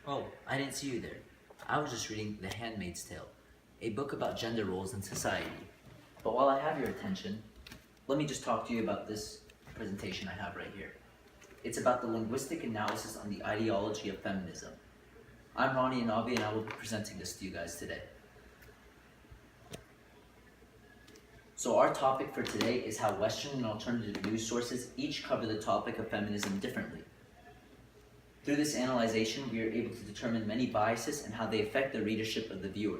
Oh, I didn't see you there. I was just reading The Handmaid's Tale, a book about gender roles in society. But while I have your attention, let me just talk to you about this presentation I have right here. It's about the linguistic analysis on the ideology of feminism. I'm Ronnie Anabi, and I will be presenting this to you guys today. So our topic for today is how Western and alternative news sources each cover the topic of feminism differently. Through this analyzation, we are able to determine many biases and how they affect the readership of the viewer.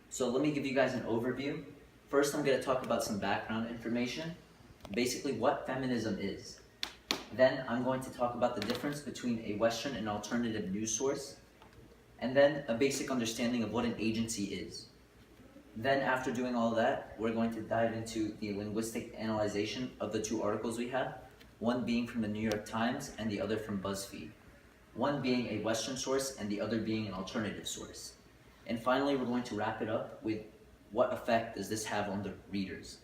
So let me give you guys an overview. First, I'm going to talk about some background information, basically what feminism is. Then I'm going to talk about the difference between a Western and alternative news source, and then a basic understanding of what an agency is. Then after doing all that, we're going to dive into the linguistic analyzation of the two articles we have, one being from the New York Times and the other from BuzzFeed. One being a Western source and the other being an alternative source. And finally, we're going to wrap it up with what effect does this have on the readers.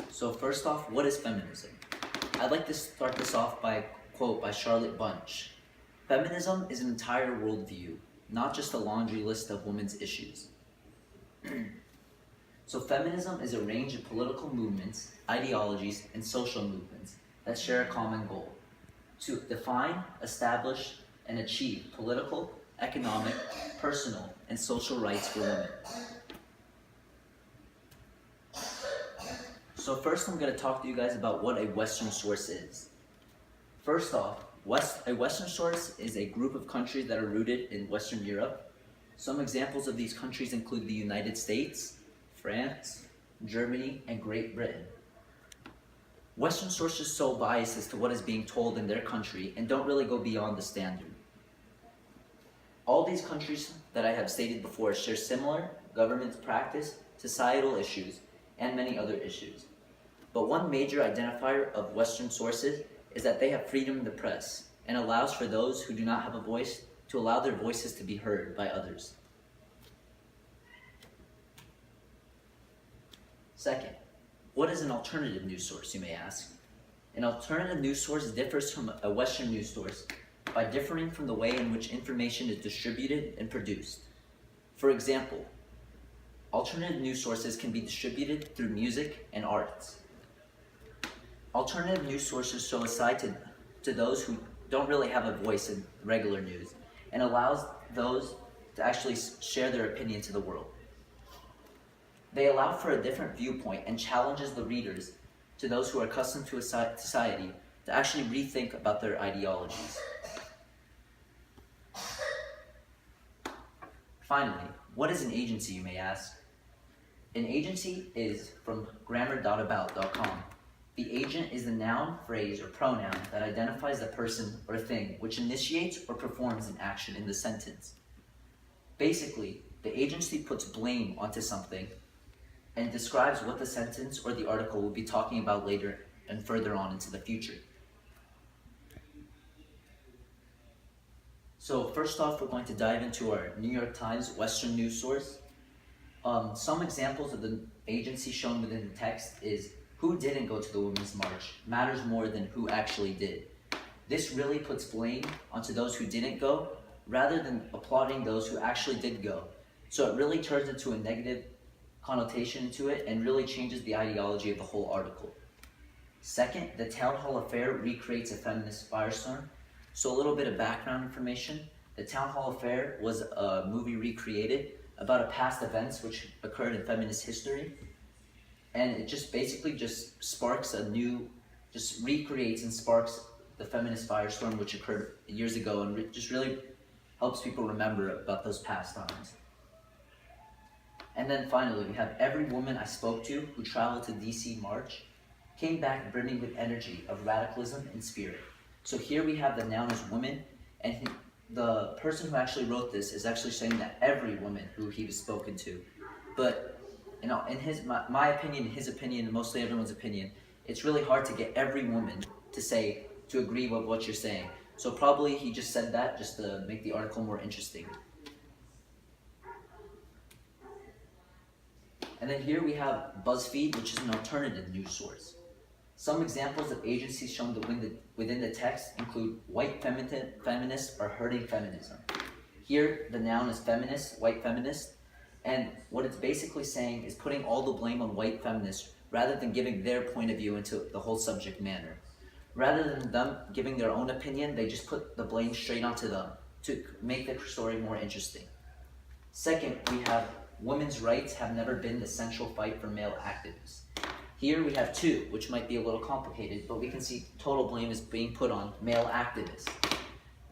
So first off, what is feminism? I'd like to start this off by a quote by Charlotte Bunch. Feminism is an entire worldview, not just a laundry list of women's issues. So feminism is a range of political movements, ideologies, and social movements that share a common goal: to define, establish, and achieve political, economic, personal, and social rights for women. So first I'm going to talk to you guys about what a Western source is. First off, a Western source is a group of countries that are rooted in Western Europe. Some examples of these countries include the United States, France, Germany, and Great Britain. Western sources show bias as to what is being told in their country and don't really go beyond the standard. All these countries that I have stated before share similar government practice, societal issues, and many other issues. But one major identifier of Western sources is that they have freedom in the press and allows for those who do not have a voice to allow their voices to be heard by others. Second, what is an alternative news source, you may ask? An alternative news source differs from a Western news source by differing from the way in which information is distributed and produced. For example, alternative news sources can be distributed through music and arts. Alternative news sources show a side to those who don't really have a voice in regular news and allows those to actually share their opinion to the world. They allow for a different viewpoint and challenges the readers, to those who are accustomed to a society, to actually rethink about their ideologies. Finally, what is an agency, you may ask? An agency is from grammar.about.com. The agent is the noun, phrase, or pronoun that identifies the person or thing which initiates or performs an action in the sentence. Basically, the agency puts blame onto something and describes what the sentence or the article will be talking about later and further on into the future. So first off, we're going to dive into our New York Times Western news source. Some examples of the agency shown within the text is who didn't go to the Women's March matters more than who actually did. This really puts blame onto those who didn't go rather than applauding those who actually did go. So it really turns into a negative connotation to it and really changes the ideology of the whole article. Second, the Town Hall affair recreates a feminist firestorm. So a little bit of background information. The Town Hall affair was a movie recreated about a past events which occurred in feminist history. And it just basically just sparks a new, just recreates and sparks the feminist firestorm which occurred years ago and just really helps people remember about those past times. And then finally, we have every woman I spoke to who traveled to DC March came back brimming with energy of radicalism and spirit. So here we have the noun as woman, and the person who actually wrote this is actually saying that every woman who he was spoken to. But you know, in my opinion, his opinion, and mostly everyone's opinion, it's really hard to get every woman to agree with what you're saying. So probably he just said that just to make the article more interesting. And then here we have BuzzFeed, which is an alternative news source. Some examples of agencies shown within the text include white feminists are hurting feminism. Here, the noun is feminist, white feminist, and what it's basically saying is putting all the blame on white feminists rather than giving their point of view into the whole subject matter. Rather than them giving their own opinion, they just put the blame straight onto them to make the story more interesting. Second, we have women's rights have never been the central fight for male activists. Here we have two, which might be a little complicated, but we can see total blame is being put on male activists.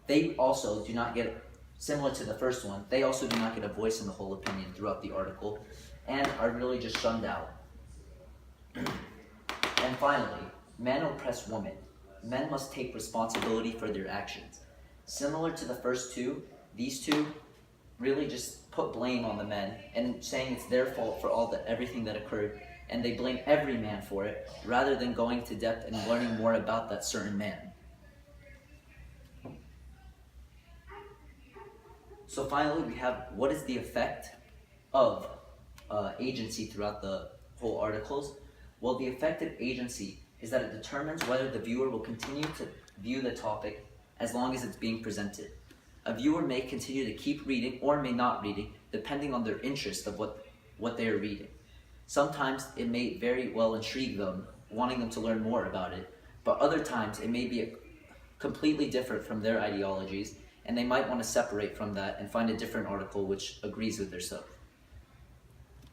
They also do not get, similar to the first one, they also do not get a voice in the whole opinion throughout the article and are really just shunned out. And finally, men oppress women. Men must take responsibility for their actions. Similar to the first two, these two really just put blame on the men and saying it's their fault for everything that occurred, and they blame every man for it rather than going to depth and learning more about that certain man. So finally, we have what is the effect of agency throughout the whole articles? Well, the effect of agency is that it determines whether the viewer will continue to view the topic as long as it's being presented. A viewer may continue to keep reading or may not reading, depending on their interest of what they are reading. Sometimes it may very well intrigue them, wanting them to learn more about it, but other times it may be completely different from their ideologies, and they might want to separate from that and find a different article which agrees with their stuff.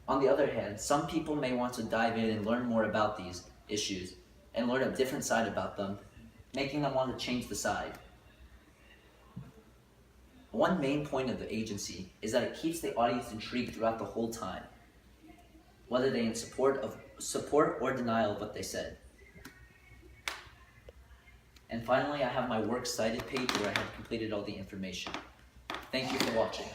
On the other hand, some people may want to dive in and learn more about these issues and learn a different side about them, making them want to change the side. One main point of the agency is that it keeps the audience intrigued throughout the whole time, whether they in support or denial of what they said. And finally, I have my works cited page where I have completed all the information. Thank you for watching.